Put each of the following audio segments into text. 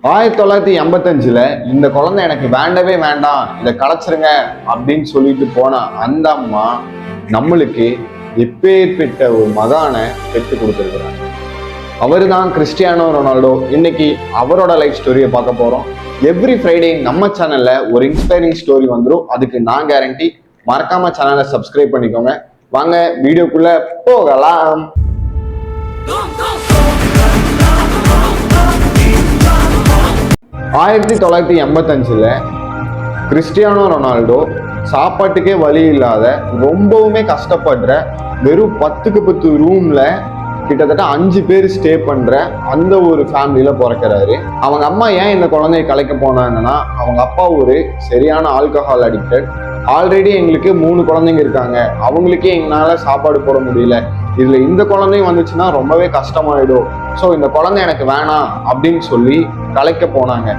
1985 இந்த குழந்தை எனக்கு வேண்டவே வேண்டாம், இதை கலைச்சிருங்க அப்படின்னு சொல்லிட்டு போன அந்த அம்மா நம்மளுக்கு எப்பேற்பட்ட ஒரு மகானை பெற்று கொடுத்துருக்குறாங்க. அவர் தான் கிறிஸ்டியானோ ரொனால்டோ. இன்னைக்கு அவரோட லைஃப் ஸ்டோரியை பார்க்க போறோம். எவ்ரி ஃப்ரைடே நம்ம சேனல்ல ஒரு இன்ஸ்பைரிங் ஸ்டோரி வந்துடும், அதுக்கு நான் கேரண்டி. மறக்காம சேனலை சப்ஸ்கிரைப் பண்ணிக்கோங்க. வாங்க வீடியோக்குள்ள போகலாம். 1985 கிறிஸ்டியானோ ரொனால்டோ சாப்பாட்டுக்கே வழி இல்லாத, ரொம்பவுமே கஷ்டப்படுற, வெறும் 10க்கு 10 ரூம்ல கிட்டத்தட்ட 5 பேர் ஸ்டே பண்ற அந்த ஒரு ஃபேமிலியில பிறக்கிறாரு. அவங்க அம்மா ஏன் இந்த குழந்தைய கலைக்க போனாங்கன்னா, அவங்க அப்பா ஒரு சரியான ஆல்கஹால் அடிக்டட். ஆல்ரெடி எங்களுக்கு 3 குழந்தைங்க இருக்காங்க, அவங்களுக்கே எங்களால சாப்பாடு போட முடியல, இதுல இந்த குழந்தையும் வந்துச்சுன்னா ரொம்பவே கஷ்டமாயிடும், ஸோ இந்த குழந்தை எனக்கு வேணாம் அப்படின்னு சொல்லி கலைக்க போனாங்க.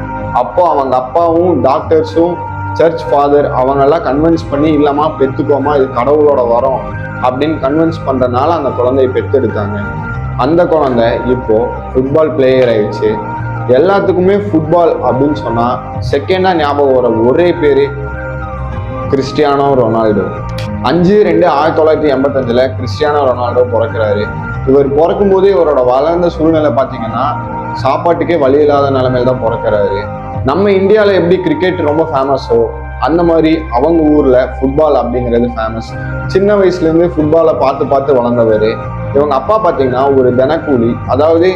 அப்போ அவங்க அப்பாவும் டாக்டர்ஸும் சர்ச் ஃபாதர் அவங்கெல்லாம் கன்வின்ஸ் பண்ணி, இல்லம்மா பெற்றுக்கோமா, இது கடவுளோட வரம் அப்படின்னு கன்வின்ஸ் பண்றதுனால அந்த குழந்தைய பெற்றெடுத்தாங்க. அந்த குழந்தை இப்போ ஃபுட்பால் பிளேயர் ஆயிடுச்சு. எல்லாத்துக்குமே ஃபுட்பால் அப்படின்னு சொன்னா செகண்டா ஞாபகம் வர ஒரே பேரு கிறிஸ்டியானோ ரொனால்டோ. 5/2/1985 கிறிஸ்டியானோ ரொனால்டோ பிறக்கிறாரு. இவர் பிறக்கும் போதே இவரோட வளர்ந்த சூழ்நிலை பார்த்தீங்கன்னா சாப்பாட்டுக்கே வழி இல்லாத நிலைமையில தான் பிறக்கிறாரு. நம்ம இந்தியாவில் எப்படி கிரிக்கெட் ரொம்ப ஃபேமஸோ அந்த மாதிரி அவங்க ஊர்ல ஃபுட்பால் அப்படிங்கிறது ஃபேமஸ். சின்ன வயசுல இருந்து ஃபுட்பாலை பார்த்து பார்த்து வளர்ந்தவர். இவங்க அப்பா பார்த்தீங்கன்னா ஒரு தினக்கூலி, அதாவது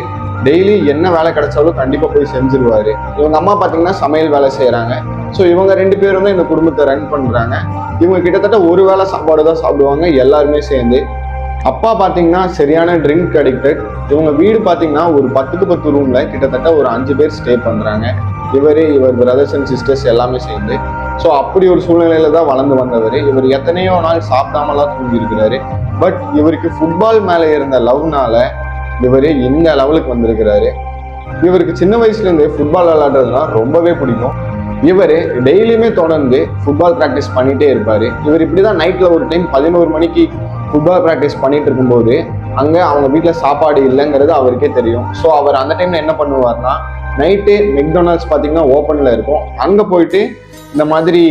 டெய்லி என்ன வேலை கிடைச்சாலும் கண்டிப்பா போய் செஞ்சிருவாரு. இவங்க அம்மா பார்த்தீங்கன்னா சமையல் வேலை செய்யறாங்க. ஸோ இவங்க 2 பேரும் தான் இந்த குடும்பத்தை ரன் பண்றாங்க. இவங்க கிட்டத்தட்ட ஒரு வேளை சாப்பாடு தான் சாப்பிடுவாங்க எல்லாருமே சேர்ந்து. அப்பா பார்த்தீங்கன்னா சரியான ட்ரிங்க் அடிக்டட். இவங்க வீடு பார்த்தீங்கன்னா ஒரு 10க்கு 10 ரூம்ல கிட்டத்தட்ட ஒரு 5 பேர் ஸ்டே பண்றாங்க. இவர் பிரதர்ஸ் அண்ட் சிஸ்டர்ஸ் எல்லாமே சேர்ந்து. ஸோ அப்படி ஒரு சூழ்நிலையில தான் வளர்ந்து வந்தவர். இவர் எத்தனையோ நாள் சாப்பிடாமலாம் தூங்கி இருக்கிறாரு. பட் இவருக்கு ஃபுட்பால் மேல இருந்த லவ்னால இவர் இந்த லெவலுக்கு வந்திருக்கிறாரு. இவருக்கு சின்ன வயசுல இருந்தே ஃபுட்பால் விளையாடுறதுனா ரொம்பவே பிடிக்கும். இவர் டெய்லியுமே தொடர்ந்து ஃபுட்பால் ப்ராக்டிஸ் பண்ணிட்டே இருப்பாரு. இவர் இப்படிதான் நைட்ல ஒரு டைம் 11 மணிக்கு ஃபுட்பால் ப்ராக்டிஸ் பண்ணிட்டு இருக்கும்போது அங்க அவங்க வீட்டுல சாப்பாடு இல்லைங்கிறது அவருக்கே தெரியும். ஸோ அவர் அந்த டைம்ல என்ன பண்ணுவார்னா, நைட்டு மெக்டொனால்ட்ஸ் பார்த்தீங்கன்னா ஓப்பன்ல இருக்கும், அங்க போயிட்டு இந்த மாதிரி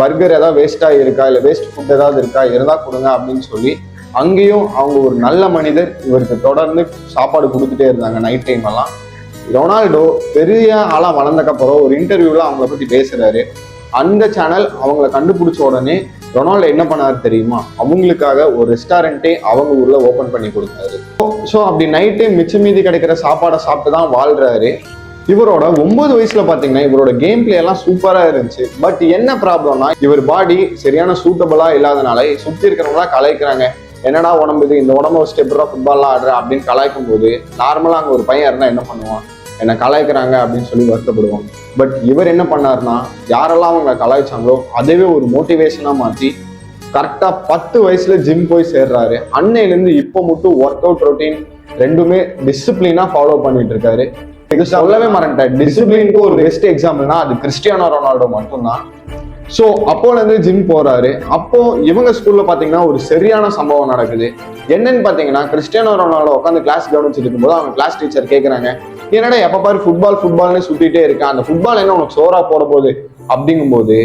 பர்கர் ஏதாவது வேஸ்டா இருக்கா, இல்லை வேஸ்ட் ஃபுட் ஏதாவது இருக்கா, இருந்தா கொடுங்க அப்படின்னு சொல்லி அங்கேயும் அவங்க ஒரு நல்ல மனிதர் இவருக்கு தொடர்ந்து சாப்பாடு கொடுத்துட்டே இருந்தாங்க நைட் டைம் எல்லாம். ரொனால்டோ பெரிய ஆளா வளர்ந்தக்கப்புறம் ஒரு இன்டர்வியூல அவங்கள பத்தி பேசுறாரு. அந்த சேனல் அவங்கள கண்டுபிடிச்ச உடனே ரொனால்டோ என்ன பண்ணாரு தெரியுமா, அவங்களுக்காக ஒரு ரெஸ்டாரண்டே அவங்க ஊர்ல ஓபன் பண்ணி கொடுத்தாரு. ஸோ அப்படி நைட்டு மிச்ச மீதி கிடைக்கிற சாப்பாடை சாப்பிட்டு தான் வாழ்றாரு. இவரோட 9 வயசுல பாத்தீங்கன்னா இவரோட கேம் பிளே எல்லாம் சூப்பரா இருந்துச்சு. பட் என்ன ப்ராப்ளம்னா, இவர் பாடி சரியான சூட்டபிளா இல்லாதனால சுத்தி இருக்கிறவங்களா கலாய்க்கிறாங்க. என்னடா உடம்பு இது, இந்த உடம்பு வச்சுட்டு எப்படா ஃபுட்பால்லாம் ஆடுற அப்படின்னு கலாய்க்கும் போது நார்மலா அங்க ஒரு பையன் இருந்தா என்ன பண்ணுவான், என்னை கலாய்க்கிறாங்க அப்படின்னு சொல்லி வருத்தப்படுவான். பட் இவர் என்ன பண்ணாருன்னா, யாரெல்லாம் அவங்க கலாய்ச்சாங்களோ அதுவே ஒரு மோட்டிவேஷனா மாத்தி கரெக்டா 10 வயசுல ஜிம் போய் சேர்றாரு. அன்னையிலேருந்து இப்போ மட்டும் ஒர்க் அவுட் ரொட்டீன் ரெண்டுமே டிசிப்ளினா ஃபாலோ பண்ணிட்டு இருக்காரு. இது சொல்லவே மறந்துட்டேன், டிசிப்ளினுக்கு ஒரு பெஸ்ட் எக்ஸாம்பிள்னா அது கிறிஸ்டியானோ ரொனால்டோ மட்டும்தான். ஸோ அப்போலேருந்து ஜிம் போறாரு. அப்போ இவங்க ஸ்கூல்ல பாத்தீங்கன்னா ஒரு சரியான சம்பவம் நடக்குது. என்னன்னு பாத்தீங்கன்னா, கிறிஸ்டியானோ ரொனால்டோ உட்காந்து கிளாஸ் கவனிச்சுட்டு இருக்கும்போது அவங்க கிளாஸ் டீச்சர் கேட்கறாங்க, என்னடா எப்ப பாரு ஃபுட்பால்னு சுத்திட்டே இருக்கேன், அந்த ஃபுட்பால் என்ன உனக்கு சோறா போட போகுது அப்படிங்கும்போது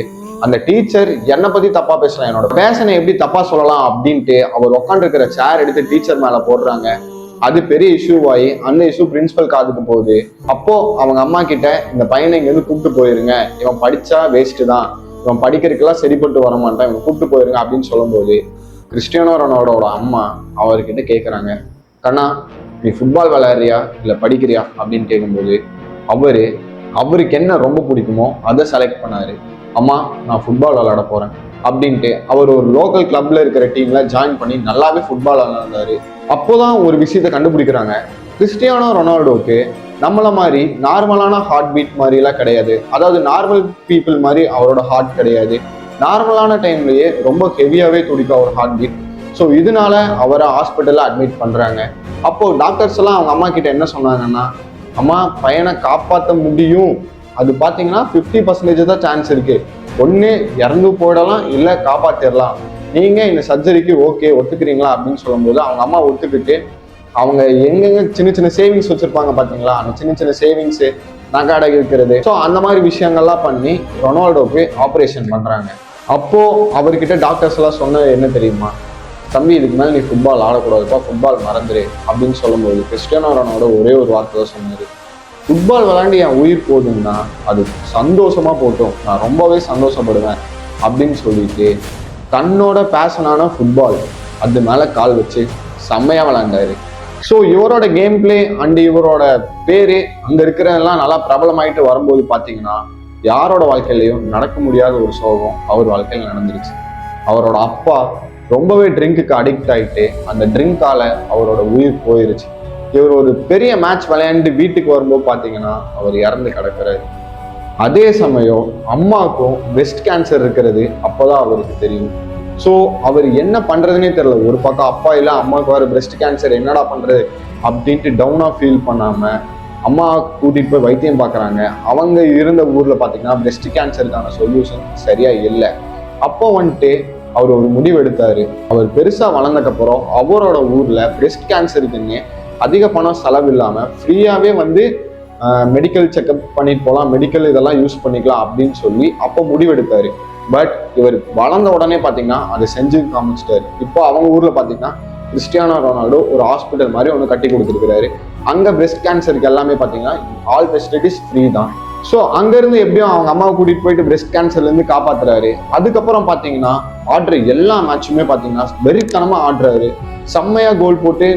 அந்த டீச்சர் என்னை பத்தி தப்பா பேசலாம், என்னோட பேஷனை எப்படி தப்பா சொல்லலாம் அப்படின்ட்டு அவர் உட்காந்து இருக்கிற சேர் எடுத்து டீச்சர் மேல போடுறாங்க. அது பெரிய இஷ்யூவாகி அந்த இஷ்யூ பிரின்சிபல் காதுக்கு போகுது. அப்போ அவங்க அம்மா கிட்ட, இந்த பையனை இங்க இருந்து கூப்பிட்டு போயிருங்க, இவன் படிச்சா வேஸ்ட் தான், இவன் படிக்கிறதுக்கெல்லாம் சரிப்பட்டு வர மாட்டான், இவன் கூப்பிட்டு போயிருங்க அப்படின்னு சொல்லும்போது கிறிஸ்டியானோ ரொனால்டோட அம்மா அவர்கிட்ட கேட்குறாங்க, கண்ணா நீ ஃபுட்பால் விளையாடுறியா இல்லை படிக்கிறியா அப்படின்னு கேட்கும்போது அவருக்கு என்ன ரொம்ப பிடிக்குமோ அதை செலக்ட் பண்ணாரு. அம்மா நான் ஃபுட்பால் விளையாட போறேன் அப்படின்ட்டு அவர் ஒரு லோக்கல் கிளப்ல இருக்கிற டீம்ல ஜாயின் பண்ணி நல்லாவே ஃபுட்பால் விளையாண்டாரு. அப்போதான் ஒரு விஷயத்த கண்டுபிடிக்கிறாங்க, கிறிஸ்டியானோ ரொனால்டோக்கு நம்மள மாதிரி நார்மலான ஹார்ட் பீட் மாதிரி எல்லாம் கிடையாது. அதாவது நார்மல் பீப்புள் மாதிரி அவரோட ஹார்ட் கிடையாது. நார்மலான டைம்லயே ரொம்ப ஹெவியாவே துடிக்கும் அவர் ஹார்ட் பீட். ஸோ இதனால அவரை ஹாஸ்பிட்டல்ல அட்மிட் பண்றாங்க. அப்போ டாக்டர்ஸ் எல்லாம் அவங்க அம்மா கிட்ட என்ன சொன்னாங்கன்னா, அம்மா பையனை காப்பாற்ற முடியும், அது பார்த்தீங்கன்னா 50% தான் சான்ஸ் இருக்கு, ஒன்று இறந்து போயிடலாம் இல்லை காப்பாற்றிடலாம், நீங்க இந்த சர்ஜரிக்கு ஓகே ஒத்துக்கிறீங்களா அப்படின்னு சொல்லும்போது அவங்க அம்மா ஒத்துக்கிட்டு அவங்க எங்கெங்க சின்ன சின்ன சேவிங்ஸ் வச்சிருப்பாங்க பாத்தீங்களா, அந்த சின்ன சின்ன சேவிங்ஸ் நகாடை இருக்கிறது. ஸோ அந்த மாதிரி விஷயங்கள்லாம் பண்ணி ரொனால்டோக்கு ஆப்ரேஷன் பண்றாங்க. அப்போ அவர்கிட்ட டாக்டர்ஸ் எல்லாம் சொன்னது என்ன தெரியுமா? தம்பி, இதுக்கு மேலே நீ ஃபுட்பால் ஆடக்கூடாதுப்பா, ஃபுட்பால் மறந்துரு அப்படின்னு சொல்லும்போது கிறிஸ்டியானோ ரொனால்டோ ஒரே ஒரு வார்த்தை தான் சொன்னாரு, ஃபுட்பால் விளாண்டு என் உயிர் போகுதுன்னா அது சந்தோஷமா போட்டோம், நான் ரொம்பவே சந்தோஷப்படுவேன் அப்படின்னு சொல்லிட்டு தன்னோட பேஷனான ஃபுட்பால் அது மேலே கால் வச்சு செம்மையாக விளாண்டாரு. ஸோ இவரோட கேம் பிளே அண்ட் இவரோட பேரு அங்கே இருக்கிறதெல்லாம் நல்லா பிரபலமாயிட்டு வரும்போது பார்த்தீங்கன்னா யாரோட வாழ்க்கையிலையும் நடக்க முடியாத ஒரு சோகம் அவர் வாழ்க்கையில் நடந்துருச்சு. அவரோட அப்பா ரொம்பவே ட்ரிங்க்குக்கு அடிக்ட் ஆகிட்டு அந்த ட்ரிங்கால அவரோட உயிர் போயிருச்சு. இவர் ஒரு பெரிய மேட்ச் விளையாண்டு வீட்டுக்கு வரும்போது பார்த்தீங்கன்னா அவர் இறந்து கிடக்கிறாரு. அதே சமயம் அம்மாவுக்கும் பிரெஸ்ட் கேன்சர் இருக்கிறது அப்போதான் அவருக்கு தெரியும். ஸோ அவர் என்ன பண்றதுன்னே தெரியல. ஒரு பக்கம் அப்பா இல்லை, அம்மாவுக்கு வர பிரெஸ்ட் கேன்சர், என்னடா பண்றது அப்படின்ட்டு டவுனா ஃபீல் பண்ணாம அம்மா கூட்டிட்டு போய் வைத்தியம் பார்க்குறாங்க. அவங்க இருந்த ஊர்ல பார்த்தீங்கன்னா பிரெஸ்ட் கேன்சருக்கான சொல்யூஷன் சரியா இல்லை. அப்போ வந்துட்டு அவர் ஒரு முடிவு எடுத்தாரு. அவர் பெருசா வளர்ந்தக்கப்புறம் அவரோட ஊர்ல பிரெஸ்ட் கேன்சருக்குன்னு அதிக பணம் செலவு இல்லாம ஃப்ரீயாவே மெடிக்கல் செக்அப் பண்ணிட்டு போகலாம், மெடிக்கல் இதெல்லாம் யூஸ் பண்ணிக்கலாம் அப்படின்னு சொல்லி அப்போ முடிவெடுத்தாரு. பட் இவர் வளர்ந்த உடனே பார்த்தீங்கன்னா அதை செஞ்சு காமிச்சிட்டாரு. இப்போ அவங்க ஊர்ல பார்த்தீங்கன்னா கிறிஸ்டியானோ ரொனால்டோ ஒரு ஹாஸ்பிட்டல் மாதிரி ஒன்று கட்டி கொடுத்துருக்கிறாரு. அங்கே பிரெஸ்ட் கேன்சருக்கு எல்லாமே பார்த்தீங்கன்னா ஆல் ஃபெசிலிட்டிஸ் ஃப்ரீ தான். ஸோ அங்கேருந்து எப்படியும் அவங்க அம்மாவை கூட்டிகிட்டு போயிட்டு பிரெஸ்ட் கேன்சர்லேருந்து காப்பாற்றுறாரு. அதுக்கப்புறம் பார்த்தீங்கன்னா ஆடுற எல்லா மேட்சுமே பார்த்தீங்கன்னா வெறித்தனமாக ஆடுறாரு. செம்மையாக கோல் போட்டு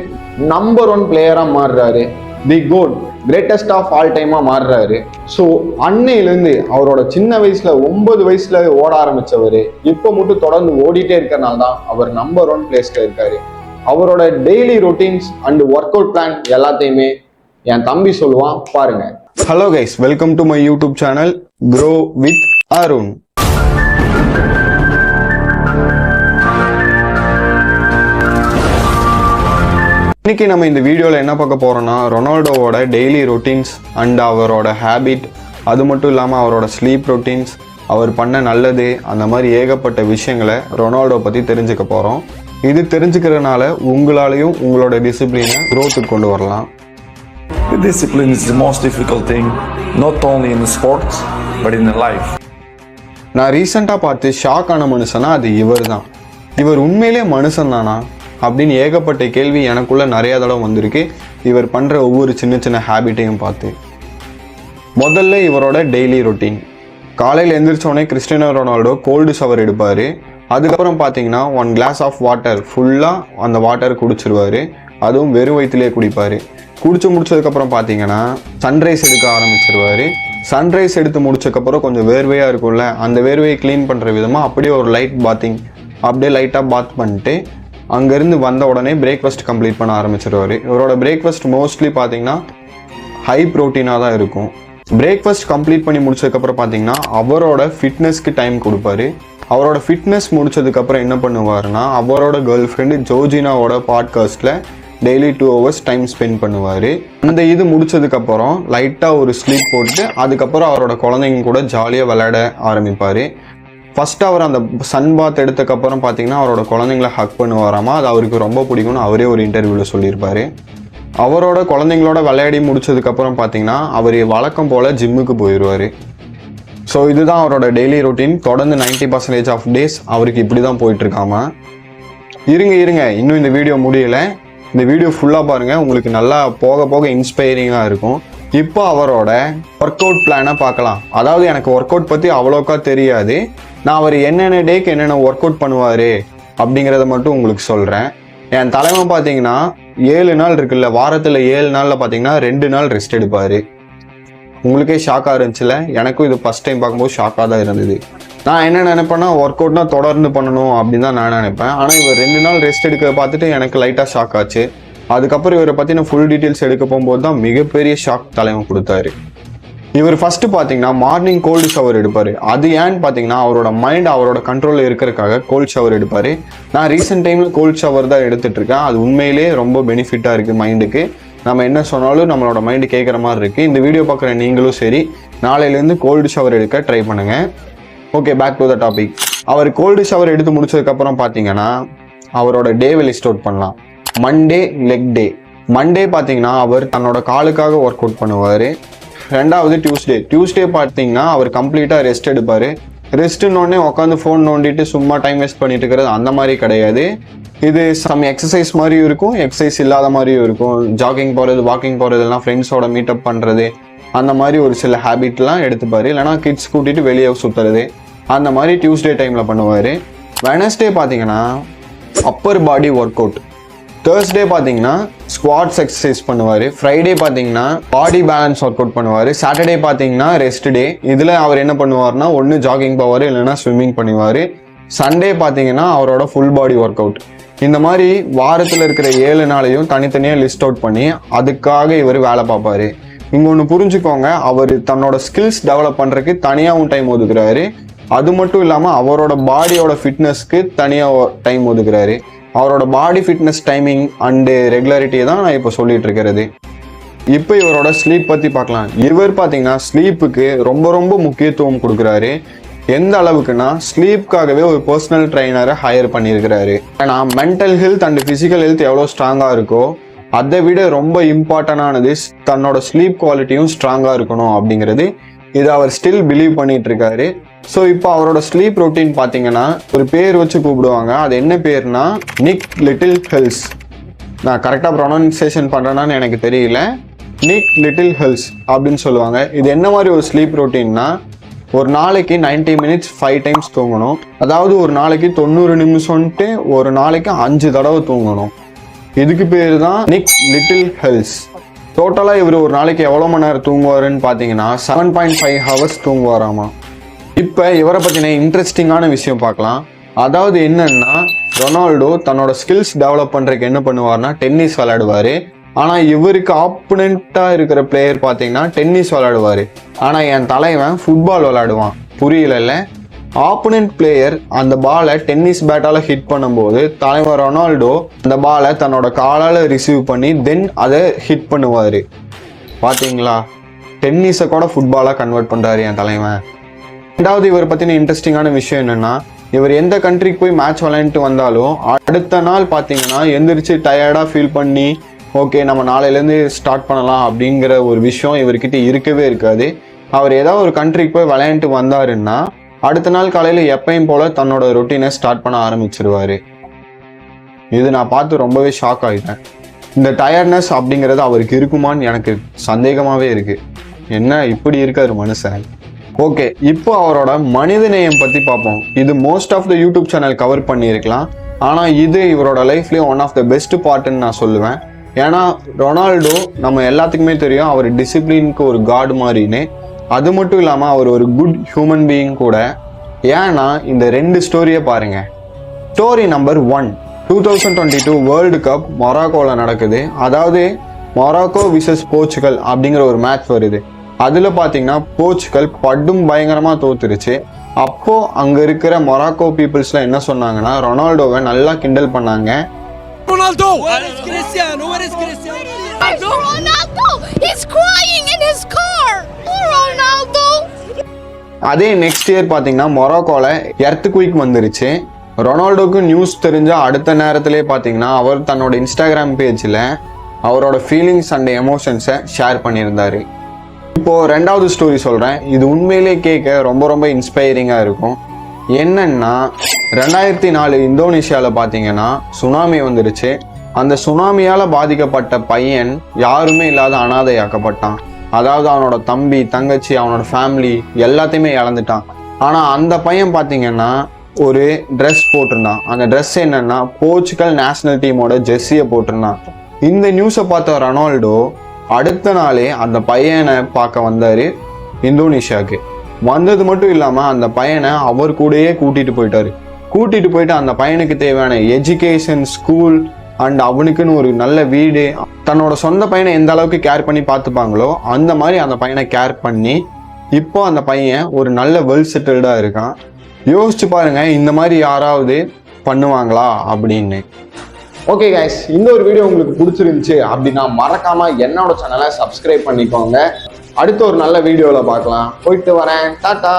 நம்பர் 1 பிளேயராக மாறுறாரு. தி கோல் கிரேட்டஸ்ட் ஆஃப் ஆல் டைமாக மாறுறாரு. ஸோ அன்னையிலேருந்து அவரோட சின்ன வயசுல 9 வயசுல ஓட ஆரம்பிச்சவர் இப்போ மட்டும் தொடர்ந்து ஓடிட்டே இருக்கிறனால தான் அவர் நம்பர் 1 பிளேஸ்ல இருக்காரு. அவரோட daily routines and work out plan எல்லாத்தையுமே என் தம்பி சொல்லுவான், பாருங்க. Hello guys, welcome to my YouTube channel grow with Arun. இன்னைக்கு நம்ம இந்த வீடியோவில் என்ன பார்க்க போறோம்னா ரொனால்டோவோட டெய்லி ரொட்டீன்ஸ் அண்ட் அவரோட ஹேபிட், அது மட்டும் இல்லாமல் அவரோட ஸ்லீப் ரொட்டீன்ஸ், அவர் பண்ண நல்லது, அந்த மாதிரி ஏகப்பட்ட விஷயங்களை ரொனால்டோ பற்றி தெரிஞ்சுக்க போகிறோம். இது தெரிஞ்சுக்கிறதுனால உங்களாலையும் உங்களோட டிசிப்ளினை க்ரோத்துக்கு கொண்டு வரலாம். The discipline is the most difficult thing, not only in the sports, but in the life. நான் ரீசெண்டாக பார்த்து ஷாக் ஆன மனுஷனா அது இவர் தான். இவர் உண்மையிலே மனுஷன் தானா அப்படின்னு ஏகப்பட்ட கேள்வி எனக்குள்ள நிறைய தடவை வந்திருக்கு இவர் பண்ணுற ஒவ்வொரு சின்ன சின்ன ஹேபிட்டையும் பார்த்து. முதல்ல இவரோட டெய்லி ரொட்டீன். காலையில் எந்திரிச்சோடனே கிறிஸ்டியானோ ரொனால்டோ கோல்டு ஷவர் எடுப்பார். அதுக்கப்புறம் பார்த்தீங்கன்னா 1 glass ஆஃப் வாட்டர் ஃபுல்லாக அந்த வாட்டர் குடிச்சிருவார். அதுவும் வெறும் வயிற்றுலேயே குடிப்பார். குடிச்சு முடிச்சதுக்கப்புறம் பார்த்தீங்கன்னா சன்ரைஸ் எடுக்க ஆரம்பிச்சிருவார். சன்ரைஸ் எடுத்து முடிச்சதுக்கப்புறம் கொஞ்சம் வேர்வையாக இருக்கும்ல, அந்த வேர்வையை க்ளீன் பண்ணுற விதமாக அப்படியே ஒரு லைட் பாத்திங், அப்படியே லைட்டாக பாத் பண்ணிட்டு அங்கேருந்து வந்த உடனே பிரேக்ஃபாஸ்ட் கம்ப்ளீட் பண்ண ஆரம்பிச்சிருவார். இவரோட பிரேக்ஃபாஸ்ட் மோஸ்ட்லி பார்த்தீங்கன்னா ஹை ப்ரோட்டீனாக தான் இருக்கும். பிரேக்ஃபாஸ்ட் கம்ப்ளீட் பண்ணி முடிச்சதுக்கப்புறம் பார்த்தீங்கன்னா அவரோட ஃபிட்னஸ்க்கு டைம் கொடுப்பாரு. அவரோட ஃபிட்னஸ் முடிச்சதுக்கப்புறம் என்ன பண்ணுவாருன்னா அவரோட கேர்ள் ஃப்ரெண்டு ஜோஜினாவோட பாட்காஸ்ட்டில் டெய்லி 2 hours டைம் ஸ்பெண்ட் பண்ணுவார். அந்த இது முடிச்சதுக்கப்புறம் லைட்டாக ஒரு ஸ்லீப் போட்டு அதுக்கப்புறம் அவரோட குழந்தைங்க கூட ஜாலியாக விளையாட ஆரம்பிப்பார். ஃபஸ்ட்டு அவர் அந்த சன் பாத் எடுத்ததுக்கப்புறம் பார்த்தீங்கன்னா அவரோட குழந்தைங்கள ஹக் பண்ணுவாராமா, அது அவருக்கு ரொம்ப பிடிக்கும்னு அவரே ஒரு இன்டர்வியூவில் சொல்லியிருப்பார். அவரோட குழந்தைங்களோட விளையாடி முடிச்சதுக்கப்புறம் பார்த்தீங்கன்னா அவர் வழக்கம் போல் ஜிம்முக்கு போயிடுவார். ஸோ இதுதான் அவரோட டெய்லி ரொட்டீன். தொடர்ந்து 90% ஆஃப் டேஸ் அவருக்கு இப்படி தான் போயிட்டுருக்காமா. இருங்க இன்னும் இந்த வீடியோ முடியலை. இந்த வீடியோ ஃபுல்லாக பாருங்கள், உங்களுக்கு நல்லா போக போக இன்ஸ்பைரிங்காக இருக்கும். இப்போ அவரோட ஒர்க் அவுட் பிளானை பார்க்கலாம். அதாவது எனக்கு ஒர்க் அவுட் பற்றி அவ்வளோக்கா தெரியாது. நான் அவர் என்னென்ன டேக்கு என்னென்ன ஒர்க் அவுட் பண்ணுவார் அப்படிங்கிறத மட்டும் உங்களுக்கு சொல்கிறேன். என் தலைவன் பார்த்தீங்கன்னா 7 நாள் இருக்குல்ல, வாரத்தில் 7 நாளில் பார்த்தீங்கன்னா 2 நாள் ரெஸ்ட் எடுப்பார். உங்களுக்கே ஷாக்காக இருந்துச்சுல, எனக்கும் இது ஃபஸ்ட் டைம் பார்க்கும்போது ஷாக்காக தான் இருந்தது. நான் என்ன நினைப்பேன்னா ஒர்க் அவுட்னா தொடர்ந்து பண்ணணும் அப்படின்னு தான் நான் நினைப்பேன். ஆனால் இவர் 2 நாள் ரெஸ்ட் எடுக்க பார்த்துட்டு எனக்கு லைட்டாக ஷாக் ஆச்சு. அதுக்கப்புறம் இவரை பற்றின ஃபுல் டீட்டெயில்ஸ் எடுக்க போகும்போது தான் மிகப்பெரிய ஷாக் தலைவன் கொடுத்தாரு. இவர் ஃபஸ்ட்டு பார்த்தீங்கன்னா மார்னிங் கோல்டு ஷவர் எடுப்பார். அது ஏன்னு பார்த்தீங்கன்னா அவரோட மைண்ட் அவரோட கண்ட்ரோலில் இருக்கிறதுக்காக கோல்டு ஷவர் எடுப்பார். நான் ரீசெண்ட் டைமில் கோல்டு ஷவர் தான் எடுத்துகிட்ருக்கேன். அது உண்மையிலே ரொம்ப பெனிஃபிட்டாக இருக்குது மைண்டுக்கு. நம்ம என்ன சொன்னாலும் நம்மளோட மைண்டு கேட்குற மாதிரி இருக்குது. இந்த வீடியோ பார்க்குற நீங்களும் சரி நாளையிலேருந்து கோல்டு ஷவர் எடுக்க ட்ரை பண்ணுங்கள். Okay, back to the topic. அவர் கோல்டு ஷவர் எடுத்து முடிச்சதுக்கப்புறம் பார்த்தீங்கன்னா அவரோட டேவை லிஸ்ட் அவுட் பண்ணலாம். Monday leg day. மண்டே பார்த்தீங்கன்னா அவர் தன்னோட காலுக்காக ஒர்க் அவுட் பண்ணுவார். ரெண்டாவது டியூஸ்டே பார்த்தீங்கன்னா அவர் கம்ப்ளீட்டாக ரெஸ்ட் எடுப்பார். ரெஸ்ட்டுன்னொடனே உட்காந்து ஃபோன் நோண்டிட்டு சும்மா டைம் வேஸ்ட் பண்ணிட்டு இருக்கிறது அந்த மாதிரி கிடையாது. இது சம் எக்ஸசைஸ் மாதிரியும் இருக்கும், எக்ஸசைஸ் இல்லாத மாதிரியும் இருக்கும். ஜாகிங் போகிறது, வாக்கிங் போகிறதுலாம், ஃப்ரெண்ட்ஸோட மீட்டப் பண்ணுறது, அந்த மாதிரி ஒரு சில ஹேபிட்லாம் எடுத்துப்பார். இல்லைனா கிட்ஸ் கூட்டிகிட்டு வெளியே சுற்றுறது, அந்த மாதிரி டியூஸ்டே டைமில் பண்ணுவார். வெனஸ்டே பார்த்தீங்கன்னா upper body work out. Thursday பார்த்தீங்கன்னா ஸ்குவாட்ஸ் எக்ஸசைஸ் பண்ணுவார். ஃப்ரைடே பார்த்தீங்கன்னா பாடி பேலன்ஸ் ஒர்க் அவுட் பண்ணுவார். சாட்டர்டே பார்த்தீங்கன்னா ரெஸ்ட் டே. இதில் அவர் என்ன பண்ணுவார்னா ஒன்று ஜாகிங் போவார், இல்லைனா ஸ்விம்மிங் பண்ணுவார். சண்டே பார்த்தீங்கன்னா அவரோட ஃபுல் பாடி ஒர்க் அவுட். இந்த மாதிரி வாரத்தில் இருக்கிற 7 நாளையும் தனித்தனியாக லிஸ்ட் அவுட் பண்ணி அதுக்காக இவர் வேலை பார்ப்பார். இங்கே ஒன்று புரிஞ்சுக்கோங்க, அவர் தன்னோட ஸ்கில்ஸ் டெவலப் பண்ணுறதுக்கு தனியாகவும் டைம் ஒதுக்குறாரு. அது மட்டும் இல்லாமல் அவரோட பாடியோட ஃபிட்னஸ்க்கு தனியாக டைம் ஒதுக்குறாரு. அவரோட பாடி ஃபிட்னஸ் டைமிங் அண்டு ரெகுலாரிட்டியை தான் நான் இப்போ சொல்லிட்டு இருக்கிறது. இப்போ இவரோட ஸ்லீப் பற்றி பார்க்கலாம். இவர் பார்த்தீங்கன்னா ஸ்லீப்புக்கு ரொம்ப ரொம்ப முக்கியத்துவம் கொடுக்குறாரு. எந்த அளவுக்குன்னா ஸ்லீப்காகவே ஒரு பர்சனல் ட்ரைனரை ஹையர் பண்ணியிருக்கிறாரு. ஏன்னா mental health and physical health எவ்வளோ ஸ்ட்ராங்காக இருக்கோ அதை விட ரொம்ப இம்பார்ட்டண்டானது தன்னோட ஸ்லீப் குவாலிட்டியும் ஸ்ட்ராங்காக இருக்கணும் அப்படிங்கிறது. இதை அவர் ஸ்டில் பிலீவ் பண்ணிட்டு இருக்காரு. ஸோ இப்போ அவரோட ஸ்லீப் ரொட்டீன் பார்த்தீங்கன்னா ஒரு பேர் வச்சு கூப்பிடுவாங்க. அது என்ன பேர்னா நிக் லிட்டில் ஹெல்ஸ். நான் கரெக்டாக ப்ரொனன்சியேஷன் பண்ணுறேன்னான்னு எனக்கு தெரியல. நிக் லிட்டில் ஹெல்ஸ் அப்படின்னு சொல்லுவாங்க. இது என்ன மாதிரி ஒரு ஸ்லீப் ரொட்டீன்னா ஒரு நாளைக்கு 90 மினிட்ஸ் 5 டைம்ஸ் தூங்கணும். அதாவது ஒரு நாளைக்கு 90 நிமிஷம்ட்டு ஒரு நாளைக்கு 5 தடவை தூங்கணும். இதுக்கு பேர் தான் நிக் லிட்டில் ஹெல்ஸ். டோட்டலாக இவர் ஒரு நாளைக்கு எவ்வளோ மணி நேரம் தூங்குவாருன்னு பார்த்தீங்கன்னா 7.5 ஹவர்ஸ் தூங்குவாராமா. இப்போ இவரை பற்றின இன்ட்ரெஸ்டிங்கான விஷயம் பார்க்கலாம். அதாவது என்னன்னா ரொனால்டோ தன்னோட ஸ்கில்ஸ் டெவலப் பண்ணுறதுக்கு என்ன பண்ணுவார்னா டென்னிஸ் விளையாடுவார். ஆனால் இவருக்கு ஆப்போனண்ட்டாக இருக்கிற பிளேயர் பார்த்தீங்கன்னா டென்னிஸ் விளையாடுவார். ஆனால் என் தலைவன் ஃபுட்பால் விளையாடுவான். புரியல. ஆப்போனண்ட் பிளேயர் அந்த பாலை டென்னிஸ் பேட்டால் ஹிட் பண்ணும்போது தலைவர் ரொனால்டோ அந்த பாலை தன்னோட காலால் ரிசீவ் பண்ணி தென் அதை ஹிட் பண்ணுவார். பார்த்தீங்களா, டென்னிஸை கூட ஃபுட்பாலாக கன்வெர்ட் பண்ணுறாரு என் தலைவன். ரெண்டாவது இவரை பற்றின இன்ட்ரெஸ்டிங்கான விஷயம் என்னென்னா இவர் எந்த கண்ட்ரிக்கு போய் மேட்ச் விளையாண்டுட்டு வந்தாலும் அடுத்த நாள் பார்த்தீங்கன்னா எந்திரிச்சு டயர்டாக ஃபீல் பண்ணி ஓகே நம்ம நாளையிலேருந்து ஸ்டார்ட் பண்ணலாம் அப்படிங்கிற ஒரு விஷயம் இவர்கிட்ட இருக்கவே இருக்காது. அவர் ஏதாவது ஒரு கண்ட்ரிக்கு போய் விளையாண்டுட்டு வந்தாருன்னா அடுத்த நாள் காலையில் எப்பயும் போல் தன்னோட ரொட்டீனை ஸ்டார்ட் பண்ண ஆரம்பிச்சிருவார். இது நான் பார்த்து ரொம்பவே ஷாக் ஆகிட்டேன். இந்த டயர்ட்னஸ் அப்படிங்கிறது அவருக்கு இருக்குமான்னு எனக்கு சந்தேகமாகவே இருக்குது. என்ன இப்படி இருக்காரு மனுஷன். ஓகே, இப்போ அவரோட மனிதநேயம் பற்றி பார்ப்போம். இது most of the YouTube channel cover பண்ணியிருக்கலாம். ஆனால் இது இவரோட லைஃப்லேயே ஒன் ஆஃப் த பெஸ்ட் பார்ட்டுன்னு நான் சொல்லுவேன். ஏன்னா ரொனால்டோ நம்ம எல்லாத்துக்குமே தெரியும் அவர் டிசிப்ளினுக்கு ஒரு காட் மாதிரின்னு. அது மட்டும் இல்லாமல் அவர் ஒரு குட் ஹியூமன் பீயிங் கூட. ஏன்னா இந்த 2 ஸ்டோரியை பாருங்க. ஸ்டோரி நம்பர் 1, 2022 வேர்ல்டு கப் மொராக்கோவில் நடக்குது. அதாவது மொராக்கோ விசஸ் போர்ச்சுகல் அப்படிங்கிற ஒரு மேட்ச் வருது. அதில் பார்த்தீங்கன்னா போர்ச்சுகல் படும் பயங்கரமாக தோத்துருச்சு. அப்போது அங்கே இருக்கிற மொராக்கோ பீப்புள்ஸ்லாம் என்ன சொன்னாங்கன்னா ரொனால்டோவை நல்லா கிண்டல் பண்ணாங்க. Ronaldo! Where is Cristiano? Where is Cristiano? Ronaldo is crying in his car. Ronaldo. அதே நெக்ஸ்ட் இயர் பார்த்தீங்கன்னா மொராக்கோவில் எர்த்குயிக் வந்துருச்சு. ரொனால்டோக்கு நியூஸ் தெரிஞ்ச அடுத்த நேரத்திலே பார்த்தீங்கன்னா அவர் தன்னோட இன்ஸ்டாகிராம் பேஜில் அவரோட ஃபீலிங்ஸ் அண்ட் எமோஷன்ஸை ஷேர் பண்ணியிருந்தார். இப்போது ரெண்டாவது ஸ்டோரி சொல்கிறேன். இது உண்மையிலே கேட்க ரொம்ப ரொம்ப இன்ஸ்பைரிங்காக இருக்கும். என்னன்னா 2004 இந்தோனேஷியாவில் பார்த்தீங்கன்னா சுனாமி வந்துருச்சு. அந்த சுனாமியால் பாதிக்கப்பட்ட பையன் யாருமே இல்லாத அனாதையாக்கப்பட்டான். அதாவது அவனோட தம்பி, தங்கச்சி, அவனோட ஃபேமிலி எல்லாத்தையுமே இழந்துட்டான். ஆனால் அந்த பையன் பார்த்தீங்கன்னா ஒரு ட்ரெஸ் போட்டிருந்தான். அந்த ட்ரெஸ் என்னன்னா போர்ச்சுகல் நேஷனல் டீமோட ஜெர்சியை போட்டிருந்தான். இந்த நியூஸை பார்த்த ரொனால்டோ அடுத்த நாளே அந்த பையனை பார்க்க வந்தார் இந்தோனேஷியாவுக்கு. வந்தது மட்டும் இல்லாமல் அந்த பையனை அவர் கூடயே கூட்டிகிட்டு போயிட்டு அந்த பையனுக்கு தேவையான எஜுகேஷன், ஸ்கூல் அண்ட் அவனுக்குன்னு ஒரு நல்ல வீடு, தன்னோட சொந்த பையனை எந்த அளவுக்கு கேர் பண்ணி பார்த்துப்பாங்களோ அந்த மாதிரி அந்த பையனை கேர் பண்ணி இப்போ அந்த பையன் ஒரு நல்ல வெல் செட்டில்டாக இருக்கான். யோசிச்சு பாருங்க, இந்த மாதிரி யாராவது பண்ணுவாங்களா அப்படின்னு. ஓகே கைஸ், இந்த ஒரு வீடியோ உங்களுக்கு பிடிச்சிருந்துச்சு அப்படின்னா மறக்காம என்னோட சேனலை சப்ஸ்கிரைப் பண்ணிக்கோங்க. அடுத்த ஒரு நல்ல வீடியோவில் பார்க்கலாம். போயிட்டு வரேன். டாடா.